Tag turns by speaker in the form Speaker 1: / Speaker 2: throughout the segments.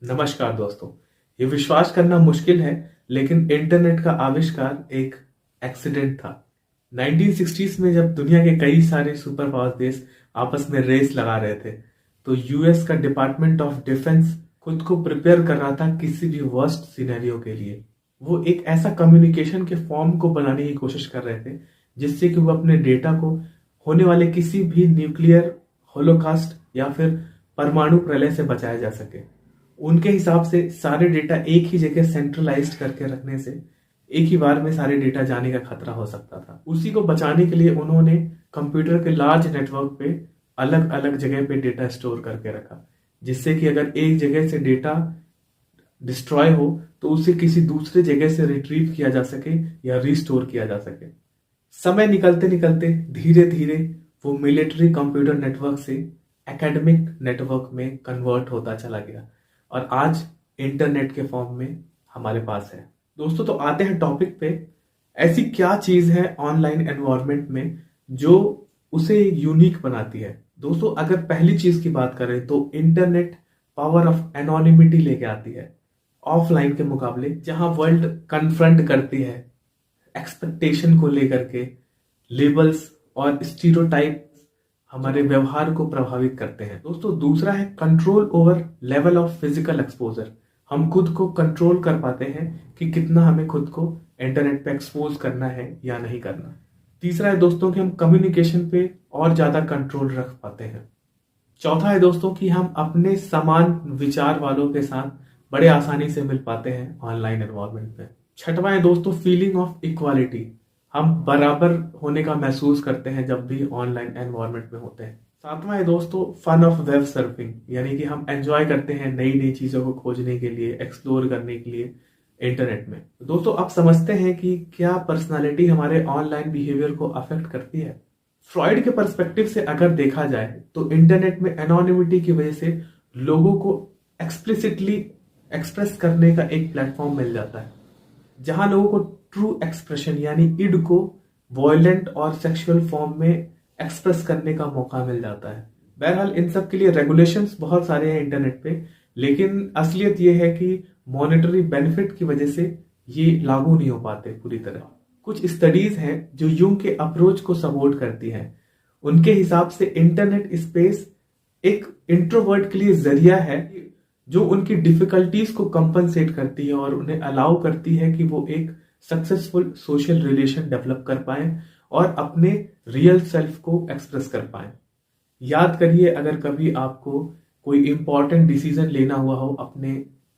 Speaker 1: नमस्कार दोस्तों। ये विश्वास करना मुश्किल है, लेकिन इंटरनेट का आविष्कार एक एक्सीडेंट था। 1960s में जब दुनिया के कई सारे सुपर पावर देश आपस में रेस लगा रहे थे, तो यूएस का डिपार्टमेंट ऑफ डिफेंस खुद को प्रिपेयर कर रहा था किसी भी वर्स्ट सिनेरियो के लिए। वो एक ऐसा कम्युनिकेशन के फॉर्म को बनाने की कोशिश कर रहे थे जिससे कि वो अपने डेटा को होने वाले किसी भी न्यूक्लियर होलोकास्ट या फिर परमाणु प्रलय से बचाया जा सके। उनके हिसाब से सारे डेटा एक ही जगह सेंट्रलाइज्ड करके रखने से एक ही बार में सारे डेटा जाने का खतरा हो सकता था। उसी को बचाने के लिए उन्होंने कंप्यूटर के लार्ज नेटवर्क पे अलग अलग जगह पे डेटा स्टोर करके रखा, जिससे कि अगर एक जगह से डेटा डिस्ट्रॉय हो तो उसे किसी दूसरे जगह से रिट्रीव किया जा सके या रिस्टोर किया जा सके। समय निकलते निकलते धीरे धीरे वो मिलिट्री कंप्यूटर नेटवर्क से एकेडमिक नेटवर्क में कन्वर्ट होता चला गया और आज इंटरनेट के फॉर्म में हमारे पास है। दोस्तों, तो आते हैं टॉपिक पे। ऐसी क्या चीज है ऑनलाइन एनवायरनमेंट में जो उसे यूनिक बनाती है? दोस्तों, अगर पहली चीज की बात करें तो इंटरनेट पावर ऑफ एनोनिमिटी लेके आती है। ऑफलाइन के मुकाबले जहां वर्ल्ड कन्फ्रंट करती है एक्सपेक्टेशन को लेकर के, लेबल्स और स्टीरियोटाइप हमारे व्यवहार को प्रभावित करते हैं। दोस्तों, दूसरा है control over level of physical exposure. हम खुद को कंट्रोल कर पाते हैं कि कितना हमें खुद को इंटरनेट पे एक्सपोज करना है या नहीं करना। तीसरा है दोस्तों कि हम कम्युनिकेशन पे और ज्यादा कंट्रोल रख पाते हैं। चौथा है दोस्तों कि हम अपने समान विचार वालों के साथ बड़े आसानी से मिल पाते हैं ऑनलाइन एनवायरनमेंट में। छठवां है दोस्तों फीलिंग ऑफ इक्वालिटी। हम बराबर होने का महसूस करते हैं जब भी ऑनलाइन एनवायरनमेंट में होते हैं। सातवां है दोस्तों फन ऑफ वेब सर्फिंग, यानी कि हम एंजॉय करते हैं नई नई चीजों को खोजने के लिए, एक्सप्लोर करने के लिए इंटरनेट में। दोस्तों, आप समझते हैं कि क्या पर्सनालिटी हमारे ऑनलाइन बिहेवियर को अफेक्ट करती है? फ्रॉइड के पर्सपेक्टिव से अगर देखा जाए तो इंटरनेट में एनोनिमिटी की वजह से लोगों को एक्सप्लिसिटली एक्सप्रेस करने का एक प्लेटफॉर्म मिल जाता है, जहां लोगों को ट्रू एक्सप्रेशन यानी इड को वॉयलेंट और सेक्सुअल फॉर्म में एक्सप्रेस करने का मौका मिल जाता है। बहरहाल इन सब के लिए रेगुलेशंस बहुत सारे हैं इंटरनेट पे, लेकिन असलियत ये है कि मॉनेटरी बेनिफिट की वजह से ये लागू नहीं हो पाते पूरी तरह। कुछ स्टडीज हैं जो यूंग के अप्रोच को सपोर्ट करती हैं। उनके हिसाब से इंटरनेट स्पेस एक इंट्रोवर्ट के लिए जरिया है जो उनकी डिफिकल्टीज को कंपनसेट करती है और उन्हें अलाउ करती है कि वो एक सक्सेसफुल सोशल रिलेशन डेवलप कर पाए और अपने रियल सेल्फ को एक्सप्रेस कर पाए। याद करिए, अगर कभी आपको कोई इंपॉर्टेंट डिसीजन लेना हुआ हो अपने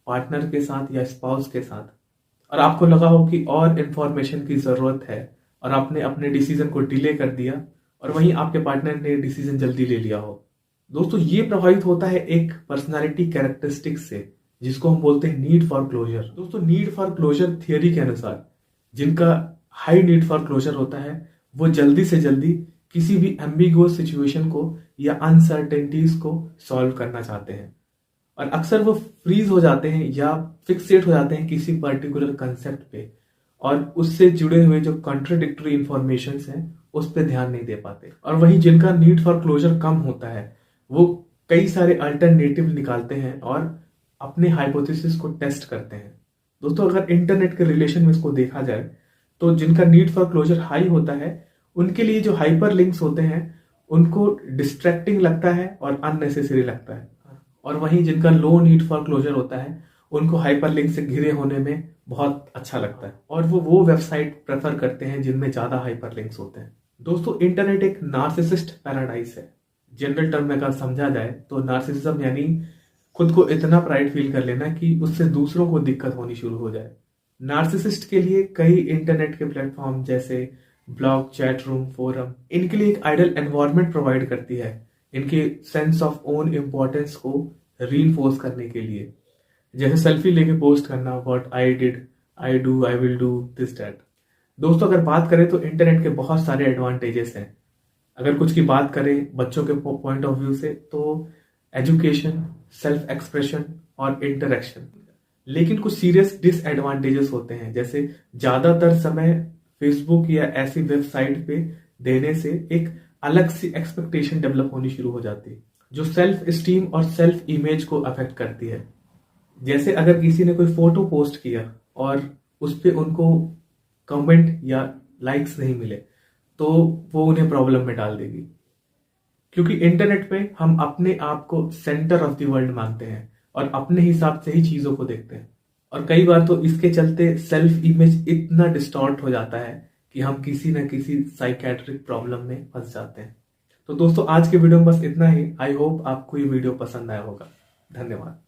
Speaker 1: पार्टनर के साथ या स्पाउस के साथ और आपको लगा हो कि और इंफॉर्मेशन की जरूरत है और आपने अपने डिसीजन को डिले कर दिया और वहीं आपके पार्टनर ने डिसीजन जल्दी ले लिया हो। दोस्तों, ये प्रभावित होता है एक पर्सनालिटी कैरेक्टरिस्टिक से जिसको हम बोलते हैं नीड फॉर क्लोजर। दोस्तों, नीड फॉर क्लोजर थियरी के अनुसार जिनका हाई नीड फॉर क्लोजर होता है वो जल्दी से जल्दी किसी भी एम्बिगुअस सिचुएशन को या अनसर्टेनिटीज को सॉल्व करना चाहते हैं और अक्सर वो फ्रीज हो जाते हैं या फिक्सेट हो जाते हैं किसी पर्टिकुलर कंसेप्ट पे और उससे जुड़े हुए जो कॉन्ट्राडिक्टरी इंफॉर्मेशन हैं उस पर ध्यान नहीं दे पाते। और वहीं जिनका नीड फॉर क्लोजर कम होता है वो कई सारे अल्टरनेटिव निकालते हैं और अपने हाइपोथेसिस को टेस्ट करते हैं। दोस्तों, अगर इंटरनेट के रिलेशन में इसको देखा जाए तो जिनका नीड फॉर क्लोजर हाई होता है उनके लिए जो हाइपर लिंक्स होते हैं उनको डिस्ट्रैक्टिंग लगता है और अननेसेसरी लगता है, और वहीं जिनका लो नीड फॉर क्लोजर होता है उनको हाइपर लिंक से घिरे होने में बहुत अच्छा लगता है और वो वेबसाइट प्रेफर करते हैं जिनमें ज्यादा हाइपर लिंक्स होते हैं। दोस्तों, इंटरनेट एक नार्सिसिस्ट पैराडाइज है। जनरल टर्म में अगर समझा जाए तो नार्सिसिज्म यानी खुद को इतना प्राइड फील कर लेना कि उससे दूसरों को दिक्कत होनी शुरू हो जाए। नार्सिसिस्ट के लिए कई इंटरनेट के प्लेटफॉर्म जैसे ब्लॉग, चैट रूम, फोरम इनके लिए एक आइडियल एनवायरनमेंट प्रोवाइड करती है इनके सेंस ऑफ ओन इम्पोर्टेंस को रीइंफोर्स करने के लिए, जैसे सेल्फी लेके पोस्ट करना, what I did, I do, I will do this that. दोस्तों, अगर बात करें तो इंटरनेट के बहुत सारे एडवांटेजेस हैं। अगर कुछ की बात करें बच्चों के पॉइंट ऑफ व्यू से तो एजुकेशन, सेल्फ एक्सप्रेशन और इंटरेक्शन, लेकिन कुछ सीरियस डिसएडवांटेजेस होते हैं, जैसे ज्यादातर समय फेसबुक या ऐसी वेबसाइट पे देने से एक अलग सी एक्सपेक्टेशन डेवलप होनी शुरू हो जाती है जो सेल्फ स्टीम और सेल्फ इमेज को अफेक्ट करती है। जैसे अगर किसी ने कोई फोटो पोस्ट किया और उस पे उनको कमेंट या लाइक्स नहीं मिले, तो वो उन्हें प्रॉब्लम में डाल देगी। क्योंकि इंटरनेट पे हम अपने आप को सेंटर ऑफ द वर्ल्ड मानते हैं और अपने हिसाब से ही चीजों को देखते हैं, और कई बार तो इसके चलते सेल्फ इमेज इतना डिस्टॉर्ट हो जाता है कि हम किसी न किसी साइकेट्रिक प्रॉब्लम में फंस जाते हैं। तो दोस्तों, आज के वीडियो में बस इतना ही। आई होप आपको ये वीडियो पसंद आया होगा। धन्यवाद।